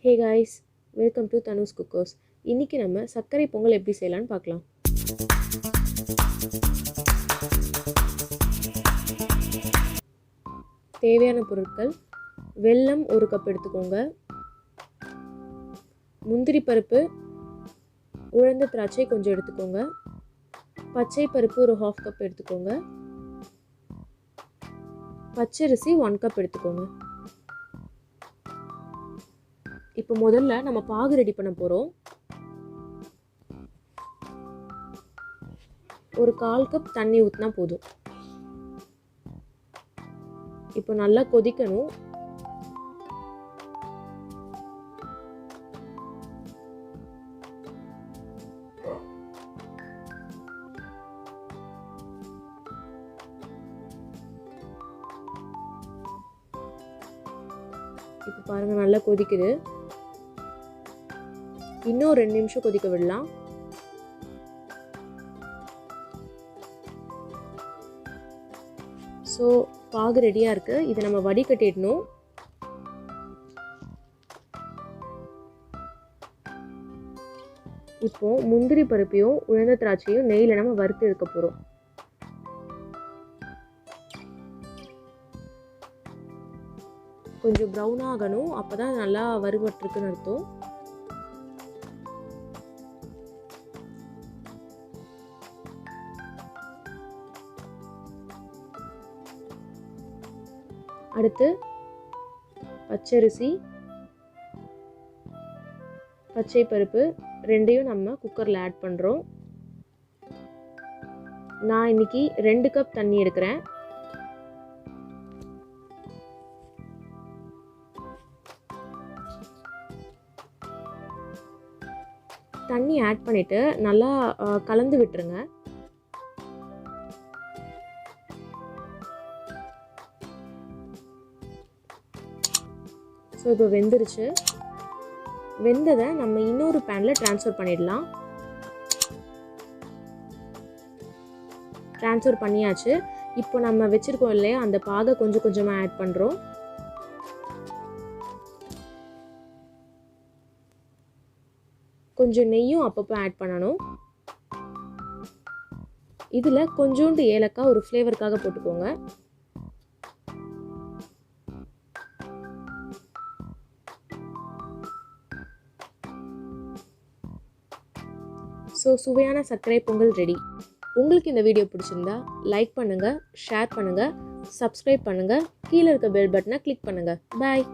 Hey guys, welcome to Tanu's Cookers. இன்னைக்கு நம்ம சர்க்கரை பொங்கல் எப்படி செய்யலாம்னு பார்க்கலாம். தேவையான பொருட்கள்: வெல்லம் 1 கப் எடுத்துக்கோங்க, முந்திரி பருப்பு, உலர்ந்த திராட்சை கொஞ்சம் எடுத்துக்கோங்க, பச்சை பருப்பு ஒரு 1/2 கப் எடுத்துக்கோங்க, பச்சரிசி 1 கப் எடுத்துக்கோங்க. இப்போ முதல்ல நம்ம பாகு ரெடி பண்ண போறோம். ஒரு 1/4 கப் தண்ணி ஊத்தினா போதும். இப்போ நல்லா கொதிக்கணும். இப்போ பாருங்க நல்லா கொதிக்குது. இன்னும் 2 நிமிஷம் கொதிக்க விடலாம். ஸோ பாகு ரெடியாக இருக்குது. இதை நம்ம வடிகட்டிடணும். இப்போ முந்திரி பருப்பையும் உலர்ந்த திராட்சையும் நெய்யில் நம்ம வறுத்து எடுக்க போகிறோம். கொஞ்சம் ப்ரௌன் ஆகணும், அப்போ தான் நல்லா வறுபட்டுருக்குன்னு அர்த்தம். அடுத்து பச்சரிசி, பச்சை பருப்பு ரெண்டையும் நம்ம குக்கரில் ஆட் பண்ணுறோம். நான் இன்னைக்கு 2 கப் தண்ணி எடுக்கிறேன். தண்ணி ஆட் பண்ணிவிட்டு நல்லா கலந்து விட்டுருங்க. ஸோ இப்போ வெந்துருச்சு. வெந்ததை நம்ம இன்னொரு பேனில் ட்ரான்ஸ்ஃபர் பண்ணிடலாம். ட்ரான்ஸ்ஃபர் பண்ணியாச்சு. இப்போ நம்ம வச்சுருக்கோம் இல்லையா, அந்த பாகை கொஞ்சம் கொஞ்சமாக ஆட் பண்ணுறோம். கொஞ்சம் நெய்யும் அப்பப்போ ஆட் பண்ணணும். இதில் கொஞ்சோண்டு ஏலக்காய் ஒரு ஃப்ளேவருக்காக போட்டுக்கோங்க. ஸோ சுவையான சர்க்கரை பொங்கல் ரெடி. உங்களுக்கு இந்த வீடியோ பிடிச்சிருந்தா லைக் பண்ணுங்கள், ஷேர் பண்ணுங்கள், சப்ஸ்கிரைப் பண்ணுங்கள், கீழே இருக்க பெல் பட்டனை கிளிக் பண்ணுங்கள். பாய்.